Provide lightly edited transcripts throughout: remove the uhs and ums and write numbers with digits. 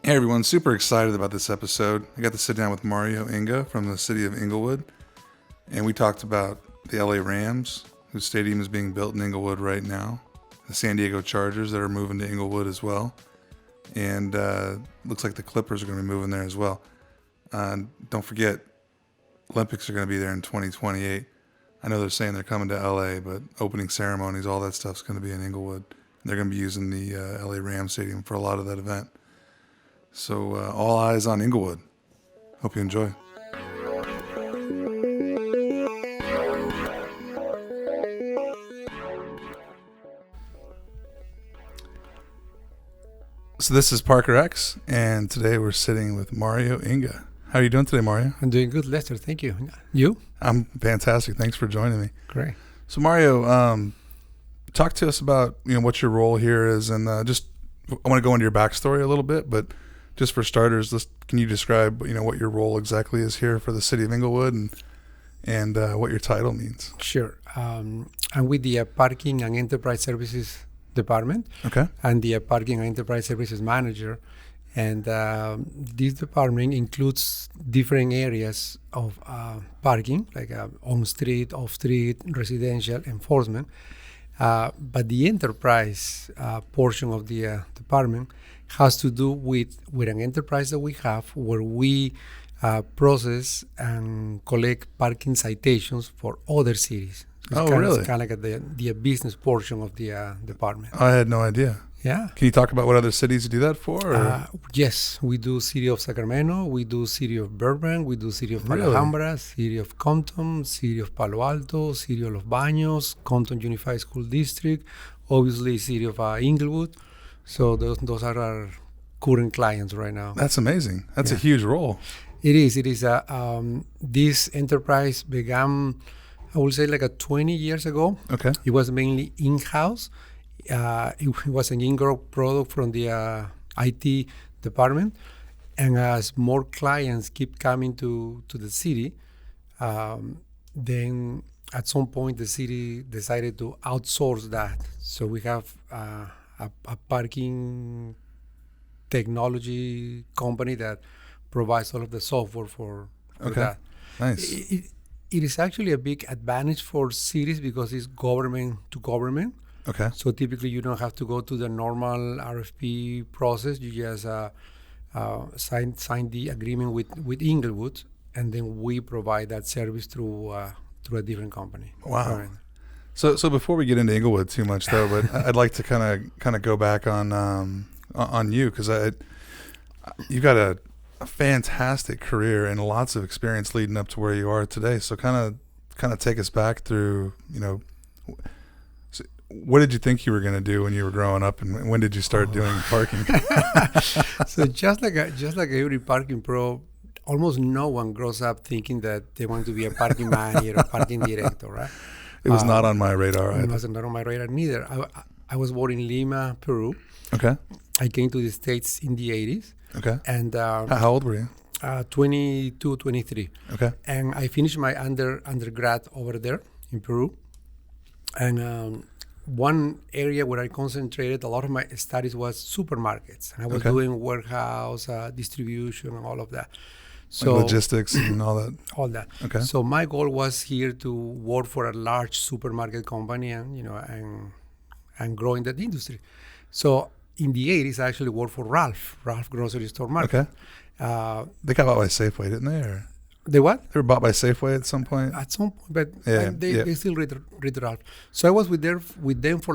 Hey everyone, super excited about this episode. I got to sit down with Mario Inga from the city of Inglewood, and we talked about the LA Rams, whose stadium is being built in Inglewood right now, the San Diego Chargers that are moving to Inglewood as well, and looks like the Clippers are going to be moving there as well. Don't forget, Olympics are going to be there in 2028. I know they're saying they're coming to LA, but opening ceremonies, all that stuff's going to be in Inglewood. They're going to be using the LA Rams Stadium for a lot of that event. So all eyes on Inglewood. Hope you enjoy. So this is Parker X, and today we're sitting with Mario Inga. How are you doing today, Mario? I'm doing good, Lester. Thank you. You? I'm fantastic. Thanks for joining me. Great. So Mario, talk to us about what your role here is, and I want to go into your backstory a little bit, but just for starters, can you describe what your role exactly is here for the city of Inglewood and what your title means? Sure. I'm with the Parking and Enterprise Services Department. Okay. And the Parking and Enterprise Services Manager. And this department includes different areas of parking, like on-street, off-street, residential, enforcement. But the enterprise portion of the department has to do with an enterprise that we have where we process and collect parking citations for other cities. Really? It's kind of like the business portion of the department. I had no idea. Yeah. Can you talk about what other cities you do that for? Yes, we do City of Sacramento, we do City of Burbank, we do City of Really? Alhambra, City of Compton, City of Palo Alto, City of Los Baños, Compton Unified School District, obviously City of Inglewood. So those are our current clients right now. That's amazing. That's a huge role. It is. This enterprise began, I would say, 20 years ago. Okay. It was mainly in-house. It was an in-grow product from the IT department. And as more clients keep coming to the city, then at some point the city decided to outsource that. So we have a parking technology company that provides all of the software for that. Nice. It is actually a big advantage for cities because it's government to government. Okay. So typically you don't have to go to the normal RFP process. You just sign the agreement with Inglewood, and then we provide that service through a different company. Wow. Right. So before we get into Inglewood too much though, but I'd like to kind of go back on you, because you've got a fantastic career and lots of experience leading up to where you are today. So kind of take us back through, what did you think you were going to do when you were growing up, and when did you start doing parking? So just like every parking pro, almost no one grows up thinking that they want to be a parking manager or parking director, right? It was not on my radar either. It was not on my radar neither. I was born in Lima, Peru. Okay. I came to the States in the 80s. Okay. And how old were you? 22, 23. Okay. And I finished my undergrad over there in Peru. And one area where I concentrated a lot of my studies was supermarkets. And I was doing warehouse, distribution, and all of that. So logistics and all that. All that. Okay. So my goal was here to work for a large supermarket company and grow in that industry. So in the 80s, I actually worked for Ralph Grocery Store Market. Okay. They got bought by Safeway, didn't they? Or they what? They were bought by Safeway at some point. At some point, but they still read Ralph. So I was with them for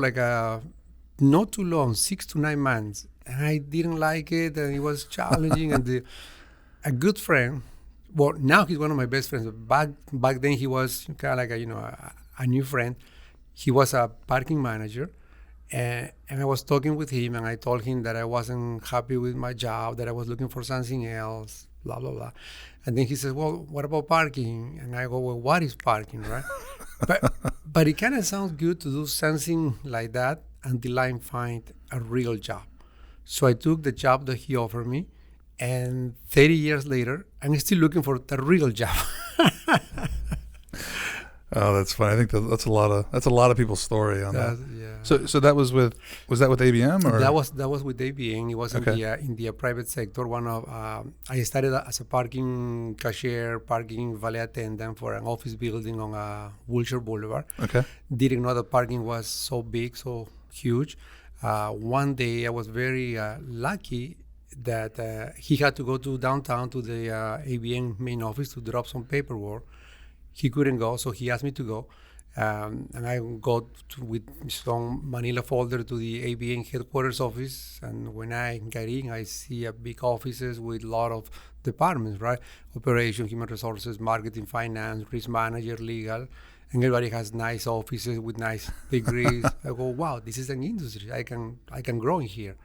not too long, 6 to 9 months, and I didn't like it, and it was challenging. And a good friend, well, now he's one of my best friends. But back then he was kind of like a new friend. He was a parking manager. And I was talking with him, and I told him that I wasn't happy with my job, that I was looking for something else, blah, blah, blah. And then he says, well, what about parking? And I go, well, what is parking, right? but it kind of sounds good to do something like that until I find a real job. So I took the job that he offered me, and 30 years later, I'm still looking for the real job. Oh, that's funny. I think that's a lot of people's story on that. Yeah. So that was with ABM or that was with ABM. It was in the private sector. I started as a parking cashier, parking valet attendant for an office building on Wilshire Boulevard. Okay. Didn't know the parking was so big, so huge. One day I was very lucky that he had to go to downtown to the ABM main office to drop some paperwork. He couldn't go, so he asked me to go. And I got with some manila folder to the ABM headquarters office. And when I get in, I see a big offices with a lot of departments, right? Operation, human resources, marketing, finance, risk manager, legal. And everybody has nice offices with nice degrees. I go, wow, this is an industry. I can grow in here.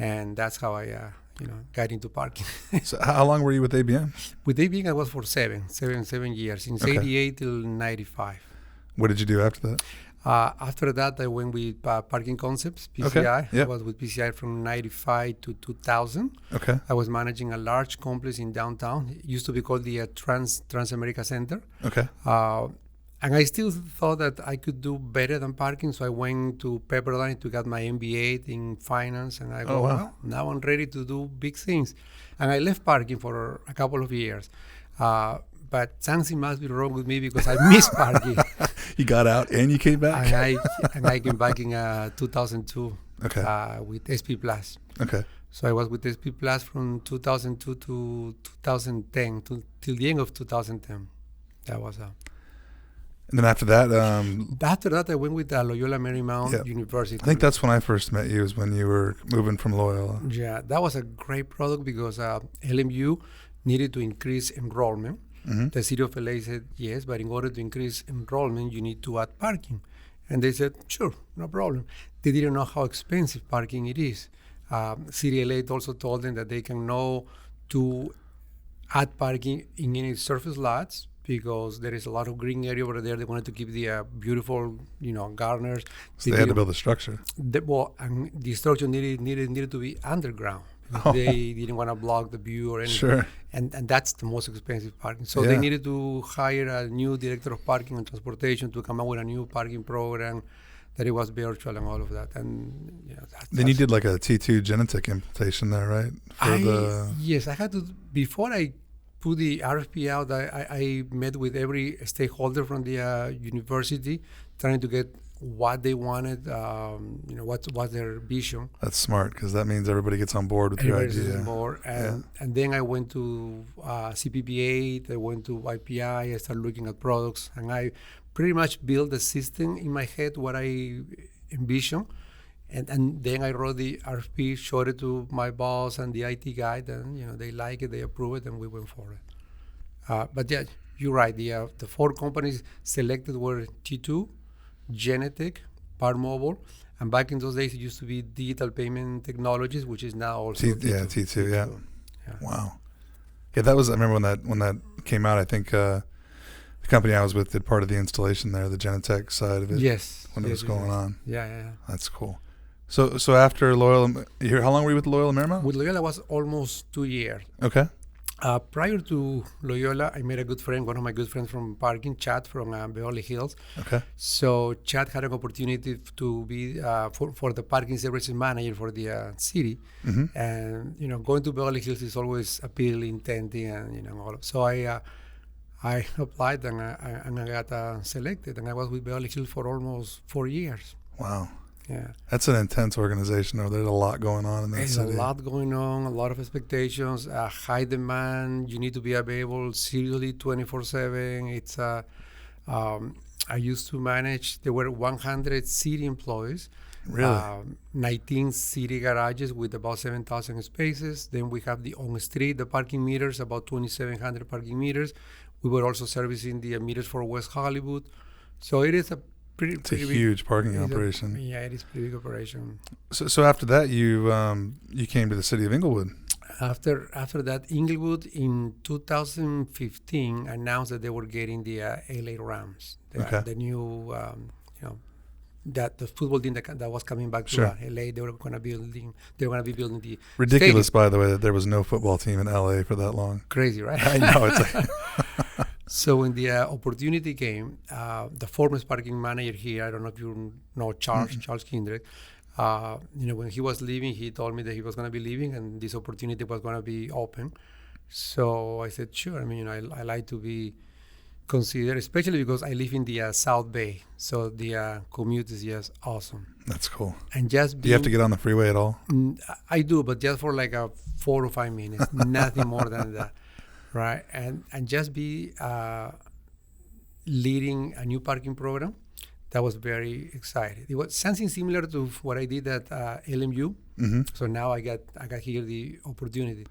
And that's how I got into parking. So how long were you with ABM? With ABM, I was for 7 years, since 88 till 95. What did you do after that? After that, I went with Parking Concepts, PCI. Okay. Yep. I was with PCI from 95 to 2000. Okay. I was managing a large complex in downtown. It used to be called the Trans-America Center. Okay. And I still thought that I could do better than parking, so I went to Pepperdine to get my MBA in finance, and I go, well, now I'm ready to do big things. And I left parking for a couple of years. But something must be wrong with me because I miss parking. You got out and you came back? And I came back in 2002 with SP Plus. Okay. So I was with SP Plus from 2002 to 2010, till the end of 2010. That was And then after that? After that, I went with Loyola Marymount University. I think that's when I first met you, is when you were moving from Loyola. Yeah, that was a great product because LMU needed to increase enrollment. Mm-hmm. The city of LA said, yes, but in order to increase enrollment, you need to add parking. And they said, sure, no problem. They didn't know how expensive parking it is. City LA also told them that they can know to add parking in any surface lots, because there is a lot of green area over there. They wanted to keep the beautiful, gardeners. So they had to build a structure. And the structure needed to be underground. They didn't want to block the view or anything. Sure. And that's the most expensive parking. So they needed to hire a new director of parking and transportation to come up with a new parking program, that it was virtual and all of that. And then you did like a T2 genetic implementation there, right? Yes, I had to, before I put the RFP out, I met with every stakeholder from the university, trying to get what they wanted, what's their vision. That's smart, because that means everybody gets on board with your idea. On board. And then I went to CPP8, I went to YPI, I started looking at products, and I pretty much built a system in my head, what I envision. And then I wrote the RFP, showed it to my boss and the IT guy, and they like it, they approve it, and we went for it. But yeah, you're right. The 4 companies selected were T2, Genetic, Part Mobile, and back in those days it used to be Digital Payment Technologies, which is now also T2. Yeah. Wow. Yeah, that was. I remember when that came out. I think the company I was with did part of the installation there, the Genetech side of it. Yes. When it was going on. Yeah. That's cool. So after Loyola, how long were you with Loyola Marymount? With Loyola was almost 2 years. Okay. Prior to Loyola, I met a good friend, one of my good friends from parking, Chad from Beverly Hills. Okay. So Chad had an opportunity to be for the parking services manager for the city, and going to Beverly Hills is always appealing, tempting, and all. So I applied and I got selected, and I was with Beverly Hills for almost 4 years. Wow. Yeah. That's an intense organization. There's a lot going on in that city. There's a lot going on, a lot of expectations, high demand. You need to be available seriously 24/7. It's I used to manage, there were 100 city employees. Really? 19 city garages with about 7,000 spaces. Then we have the on-street, the parking meters, about 2,700 parking meters. We were also servicing the meters for West Hollywood. So it is it's a huge parking operation. It is a pretty big operation. So after that, you came to the city of Inglewood. After that, Inglewood in 2015 announced that they were getting the LA Rams, the new, that the football team that was coming back to LA. They were going to be building the ridiculous stadium. By the way, that there was no football team in LA for that long. Crazy, right? I know, it's like So when the opportunity came, the former parking manager here, I don't know if you know Charles Kindred, when he was leaving, he told me that he was going to be leaving and this opportunity was going to be open. So I said, sure. I mean, I like to be considered, especially because I live in the South Bay. So the commute is just awesome. That's cool. And just do you have to get on the freeway at all? I do, but just for like 4 or 5 minutes, nothing more than that. Right, and just be leading a new parking program. That was very exciting. It was something similar to what I did at LMU. Mm-hmm. So now I got here the opportunity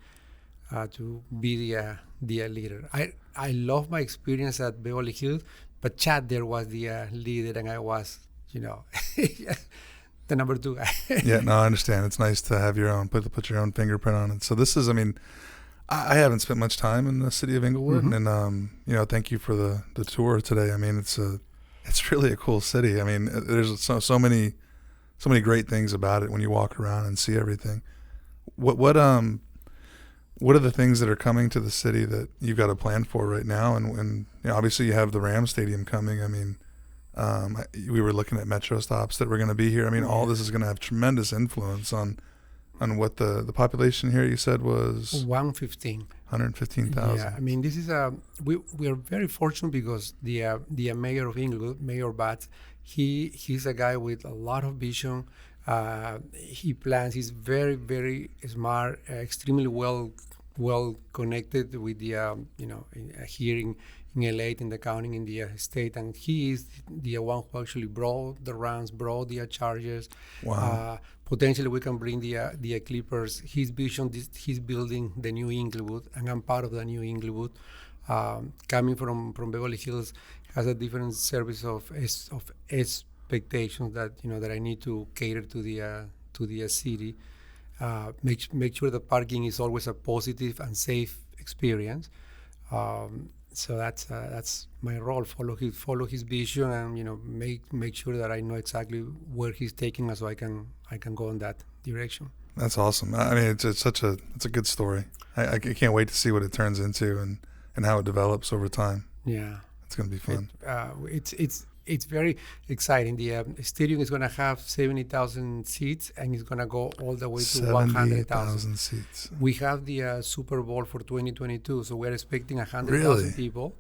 to be the leader. I love my experience at Beverly Hills, but Chad there was the leader, and I was, the number 2 guy. Yeah, no, I understand. It's nice to have your own put your own fingerprint on it. So this is, I mean, I haven't spent much time in the city of Inglewood, mm-hmm. and thank you for the tour today. I mean, it's really a cool city. I mean, there's so many great things about it when you walk around and see everything. What are the things that are coming to the city that you've got a plan for right now? And obviously you have the Rams Stadium coming. I mean, we were looking at metro stops that were going to be here. I mean, all this is going to have tremendous influence on what the population here, you said, was 115,000. Yeah, I mean, this is we are very fortunate because the mayor of Inglewood, Mayor Batts, he's a guy with a lot of vision. He plans. He's very, very smart, extremely well connected with the here in LA, in the county, in the state, and he is the one who actually brought the Rams, brought the Chargers. Wow. Potentially, we can bring the Clippers. His vision, he's building the new Inglewood, and I'm part of the new Inglewood. Coming from Beverly Hills, has a different service of expectations that that I need to cater to the city. Make sure the parking is always a positive and safe experience. So that's my role. Follow his vision, and make sure that I know exactly where he's taking us, so I can go in that direction. That's awesome. I mean, it's a good story. I can't wait to see what it turns into and how it develops over time. Yeah, it's going to be fun. It's very exciting. The stadium is going to have 70,000 seats, and it's going to go all the way to 100,000 seats. We have the Super Bowl for 2022, so we're expecting 100,000 really? people.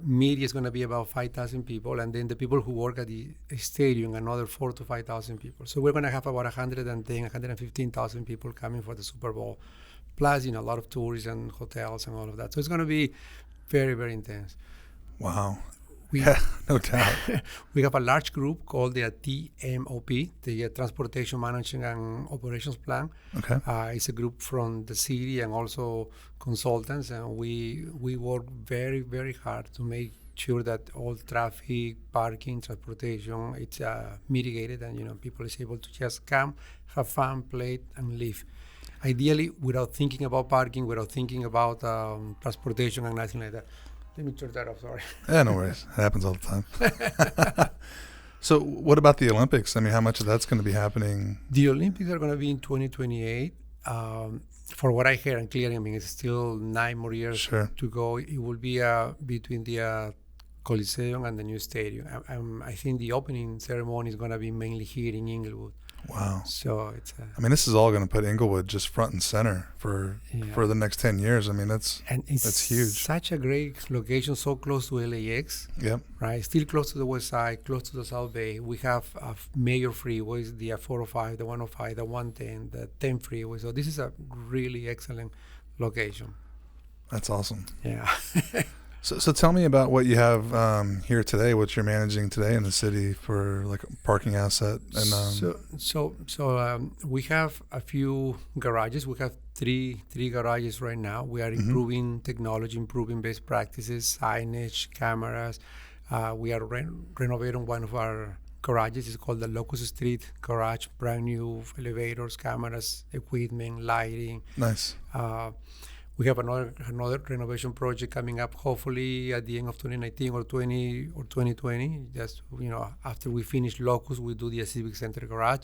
Media is going to be about 5,000 people, and then the people who work at the stadium, another 4,000 to 5,000 people. So we're going to have about 115,000 people coming for the Super Bowl, plus a lot of tourists and hotels and all of that. So it's going to be very, very intense. Wow. Yeah, no doubt. We have a large group called the TMOP, the Transportation Management and Operations Plan. Okay. It's a group from the city and also consultants, and we work very, very hard to make sure that all traffic, parking, transportation, it's mitigated, and people is able to just come, have fun, play, and leave. Ideally, without thinking about parking, without thinking about transportation and nothing like that. Let me turn that off, sorry. Yeah, no worries. It happens all the time. So what about the Olympics? I mean, how much of that's going to be happening? The Olympics are going to be in 2028. For what I hear, and clearly, I mean, it's still 9 more years to go. It will be between the Coliseum and the new stadium. I think the opening ceremony is going to be mainly here in Inglewood. Wow. So it's I mean, this is all going to put Inglewood just front and center for the next 10 years. I mean, that's huge. Such a great location, so close to LAX. Yep. Right, still close to the west side, close to the South Bay. We have major freeways, the 405, the 105, the 110, the 10 freeway. So this is a really excellent location. That's awesome. Yeah. So tell me about what you have here today, what you're managing today in the city for like a parking asset. And So we have a few garages. We have three garages right now. We are improving technology, improving best practices, signage, cameras. We are renovating one of our garages. It's called the Locust Street Garage. Brand new elevators, cameras, equipment, lighting. Nice. We have another renovation project coming up, hopefully at the end of 2019 or 2020. Just after we finish Locust, we do the Civic Center garage.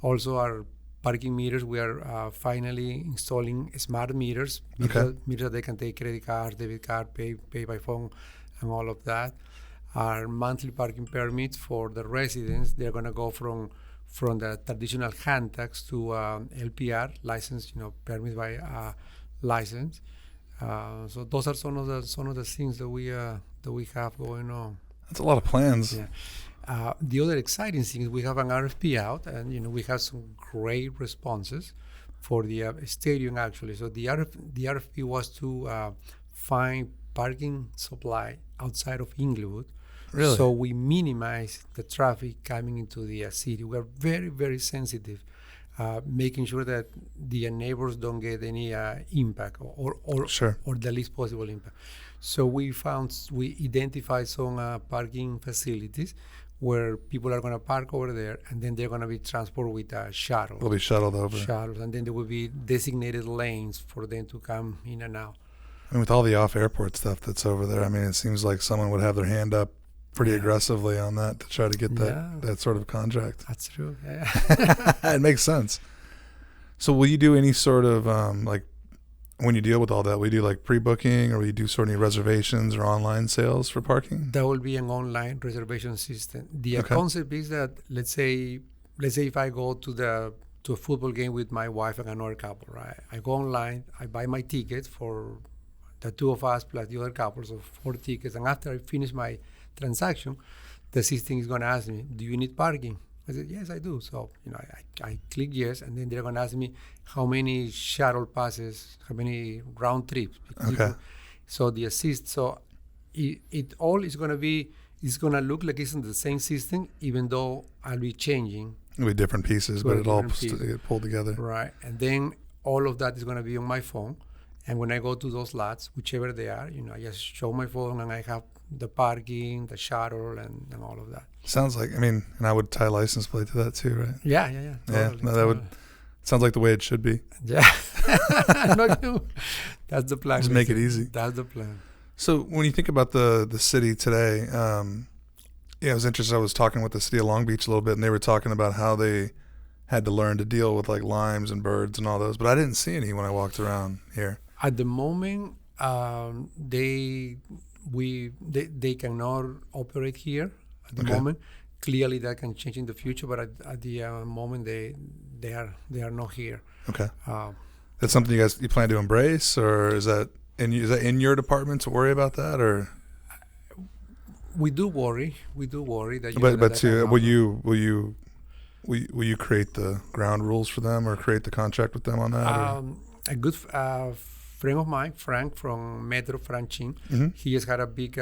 Also, our parking meters. We are finally installing smart meters, meters that they can take credit card, debit card, pay by phone, and all of that. Our monthly parking permits for the residents, they're going to go from the traditional hand tax to LPR, license, permit by license. So those are some of the things that we have going on. That's a lot of plans. Yeah. The other exciting thing is we have an RFP out, and we have some great responses for the stadium actually. So the RFP was to find parking supply outside of Inglewood. Really? So we minimize the traffic coming into the city. We're very, very sensitive, making sure that the neighbors don't get any impact or the least possible impact. So we identified some parking facilities where people are going to park over there, and then they're going to be transported with a shuttle. They'll be shuttled over. Shuttles, and then there will be designated lanes for them to come in and out. And with all the off-airport stuff that's over there, I mean, it seems like someone would have their hand up pretty aggressively on that to try to get that sort of contract. That's true. Yeah. It makes sense. So will you do any sort of, like, when you deal with all that, will you do like pre-booking, or will you do sort of any reservations or online sales for parking? That will be an online reservation system. The concept is that, let's say if I go to a football game with my wife and another couple, right? I go online, I buy my ticket for the two of us plus the other couple, so 4 tickets. And after I finish my transaction, the system is going to ask me, do you need parking? I said, yes, I do. So, I click yes, and then they're going to ask me how many shuttle passes, how many round trips. So the assist, so it all is going to be, it's going to look like it's in the same system, even though I'll be changing. It'll be different pieces, but it all get pulled together. Right. And then all of that is going to be on my phone. And when I go to those lots, whichever they are, I just show my phone and I have the parking, the shuttle, and all of that. Sounds like, and I would tie license plate to that too, right? Yeah. Totally, that would, sounds like the way it should be. Yeah. That's the plan. Just make it easy. That's the plan. So when you think about the city today, it was interesting. I was talking with the city of Long Beach a little bit, and they were talking about how they had to learn to deal with like limes and birds and all those, but I didn't see any when I walked around here. At the moment, they cannot operate here at the moment. Clearly, that can change in the future, but at the moment, they are not here. Okay. That's something you plan to embrace, or is that in your department to worry about that, or? We do worry that. Will you create the ground rules for them, or create the contract with them on that? A good friend of mine, Frank from Metro, Frank Chin, he has had a big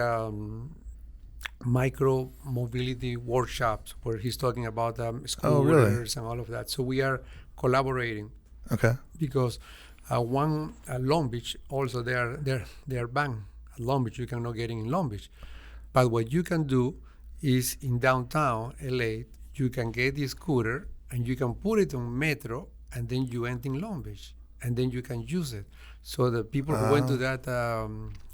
micro mobility workshops where he's talking about scooters and all of that. So we are collaborating. Okay. Because Long Beach also they are banned at Long Beach. You cannot get in Long Beach, but what you can do is in downtown LA, you can get the scooter and you can put it on Metro, and then you enter in Long Beach, and then you can use it. So the people who went to that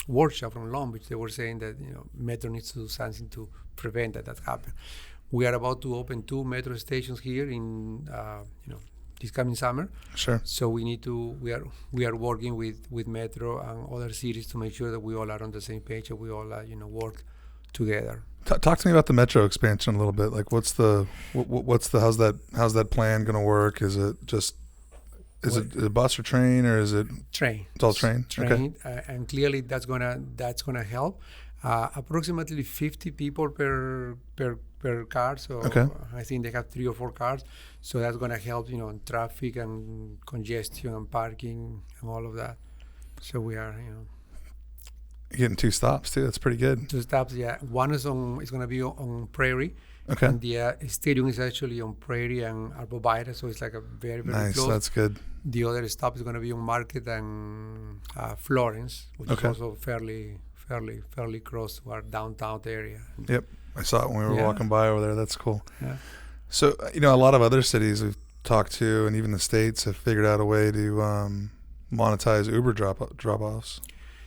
workshop from Long Beach, they were saying that Metro needs to do something to prevent that happen. We are about to open 2 Metro stations here in this coming summer. Sure. So we are working with Metro and other cities to make sure that we all are on the same page and we all work together. Talk to me about the Metro expansion a little bit. Like, how's that plan going to work? Is it it a bus or train, or is it train? It's all train. Okay. And clearly that's gonna help. Approximately 50 people per car. So I think they have 3 or 4 cars. So that's gonna help, in traffic and congestion and parking and all of that. So we are, getting 2 stops too. That's pretty good. 2 stops, yeah. One is gonna be on Prairie. Okay. And the stadium is actually on Prairie and Arbobaira, so it's like a very, very nice. close. That's good. The other stop is going to be on Market and Florence, which is also fairly close to our downtown area. Yep, I saw it when we were walking by over there. That's cool. Yeah. So a lot of other cities we've talked to, and even the states, have figured out a way to monetize Uber drop-offs.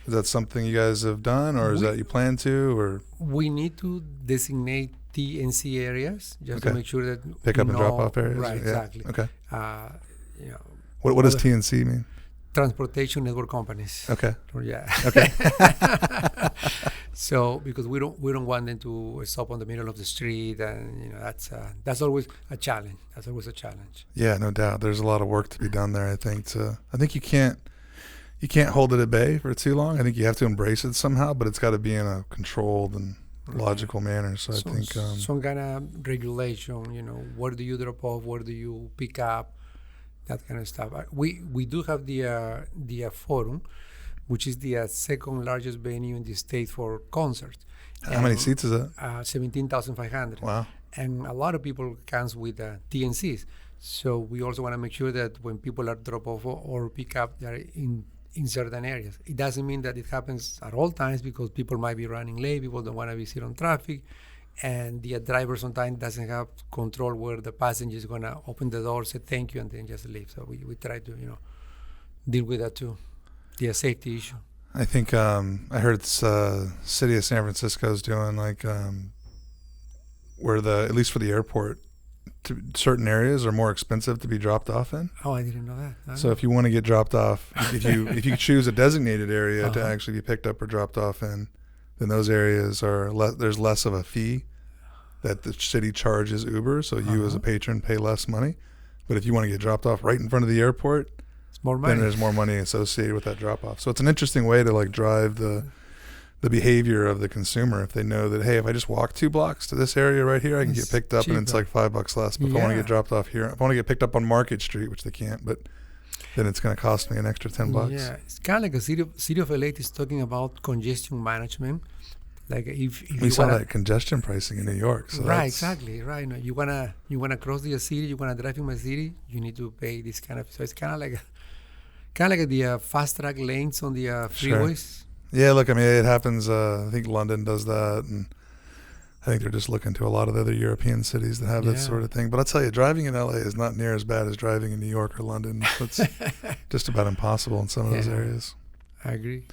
Is that something you guys have done, or is that you plan to, or? We need to designate TNC areas just to make sure that pick up and drop off areas. Right, exactly. Okay. What does TNC mean? Transportation network companies. Okay. Yeah. Okay. So because we don't want them to stop on the middle of the street, and that's always a challenge. Yeah, no doubt. There's a lot of work to be done there. I think you can't hold it at bay for too long. I think you have to embrace it somehow, but it's got to be in a controlled and logical manner. So I think some kind of regulation. Where do you drop off? Where do you pick up? That kind of stuff. We do have the Forum, which is the second largest venue in the state for concerts. How many seats is it? 17,500. Wow. And a lot of people comes with TNCs. So we also want to make sure that when people are drop off or pick up, they're in certain areas. It doesn't mean that it happens at all times, because people might be running late, people don't want to be sit on traffic, and the driver sometimes doesn't have control where the passenger is going to open the door, say thank you, and then just leave. So we try to deal with that too, the safety issue. I think I heard city of San Francisco is doing where at least for the airport, certain areas are more expensive to be dropped off in. Oh, I didn't know that. So if you want to get dropped off, if you choose a designated area to actually be picked up or dropped off in, then those areas there's less of a fee that the city charges Uber, so you as a patron pay less money. But if you want to get dropped off right in front of the airport, it's more money. Then there's more money associated with that drop off. So it's an interesting way to drive the behavior of the consumer. If they know that, hey, if I just walk 2 blocks to this area right here, I can get picked up cheaper. And it's like $5 less. But if I want to get dropped off here, if I want to get picked up on Market Street, which they can't, but then it's going to cost me an extra $10. Yeah, it's kind of like a city of LA is talking about congestion management. Like if we saw that congestion pricing in New York. So right, exactly, right. You wanna cross the city, you wanna drive in my city, you need to pay this kind of. So it's kind of like the fast track lanes on the freeways. Sure. Yeah, look, I mean, it happens. I think London does that, and I think they're just looking to a lot of the other European cities that have that sort of thing. But I'll tell you, driving in LA is not near as bad as driving in New York or London. It's just about impossible in some of those areas. I agree.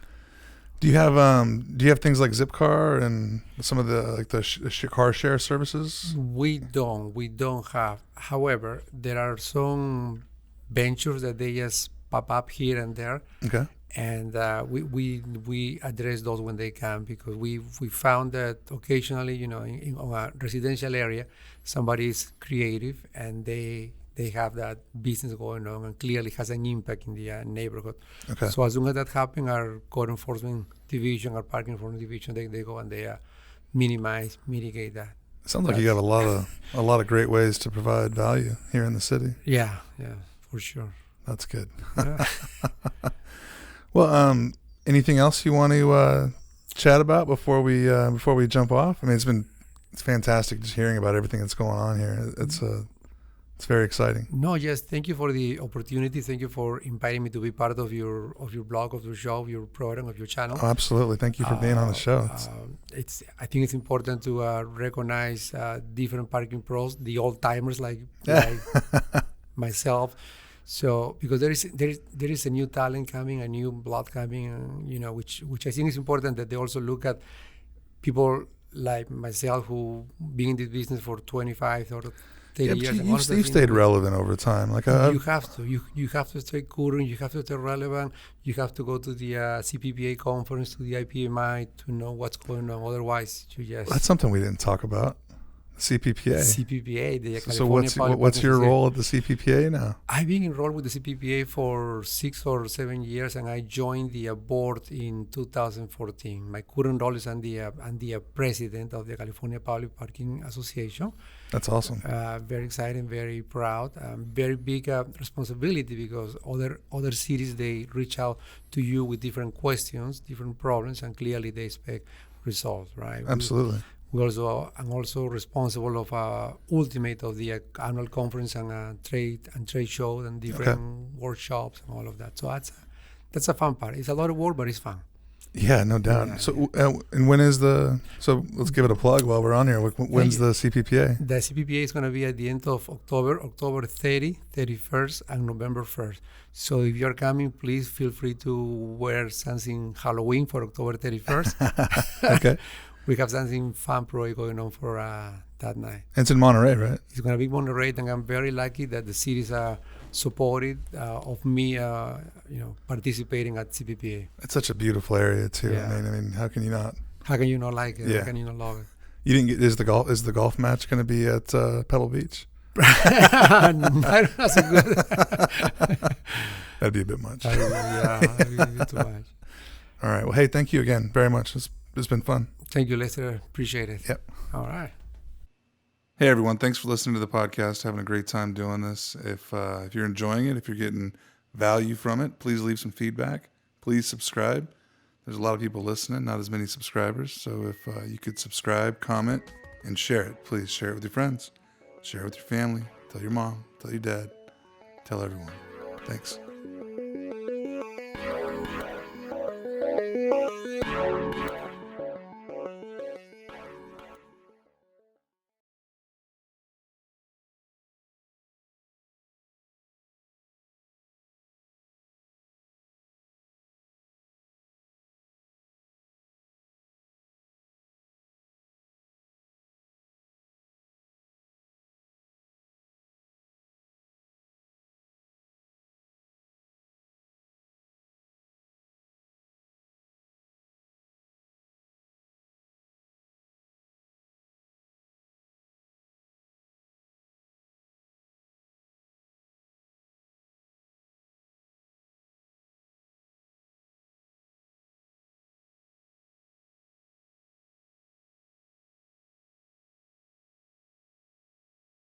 Do you have things like Zipcar and some of the car share services? We don't have. However, there are some ventures that they just pop up here and there. Okay. And we address those when they can, because we found that occasionally, in a residential area, somebody is creative and they have that business going on and clearly has an impact in the neighborhood. Okay. So as soon as that happens, our code enforcement division, our parking enforcement division, they go and they mitigate that. Sounds like you have a lot of great ways to provide value here in the city. Yeah, for sure. That's good. Yeah. Well, anything else you want to chat about before we jump off? I mean, it's fantastic just hearing about everything that's going on here. It's very exciting. No, yes, thank you for the opportunity. Thank you for inviting me to be part of your blog, of your show, of your program, of your channel. Oh, absolutely. Thank you for being on the show. I think it's important to recognize different parking pros, the old timers like myself. So because there is a new talent coming, a new blood coming, which I think is important that they also look at people like myself who been in this business for 25 or 30 years. You've stayed relevant over time. You have to. You have to stay current. You have to stay relevant. You have to go to the CPPA conference, to the IPMI to know what's going on. Otherwise, you just... That's something we didn't talk about. CPPA. CPPA, the California So what's your role at the CPPA now? I've been enrolled with the CPPA for 6 or 7 years, and I joined the board in 2014. My current role is I'm the president of the California Public Parking Association. That's awesome. Very exciting, very proud. Very big responsibility, because other cities, they reach out to you with different questions, different problems, and clearly they expect results, right? Absolutely. I'm also responsible of ultimate of the annual conference and trade shows and different workshops and all of that. So that's a fun part. It's a lot of work, but it's fun. Yeah, no doubt. And when is so let's give it a plug while we're on here. When's the CPPA? The CPPA is going to be at the end of October 30, 31st, and November 1st. So if you're coming, please feel free to wear something Halloween for October 31st. Okay. We have something fun probably going on for that night. It's in Monterey, right? It's going to be Monterey, and I'm very lucky that the cities supported of me, participating at CPPA. It's such a beautiful area too. Yeah. I mean, how can you not? How can you not like it? Yeah. How can you not love it? You didn't get. Is the golf match going to be at Pebble Beach? That's a good. That'd be a bit much. That'd be a bit too much. All right. Well, hey, thank you again very much. It's been fun. Thank you, Lester. Appreciate it. Yep. All right. Hey everyone, thanks for listening to the podcast. Having a great time doing this. If you're enjoying it, if you're getting value from it, please leave some feedback. Please subscribe. There's a lot of people listening, not as many subscribers. So if you could subscribe, comment, and share it. Please share it with your friends. Share it with your family. Tell your mom. Tell your dad. Tell everyone. Thanks.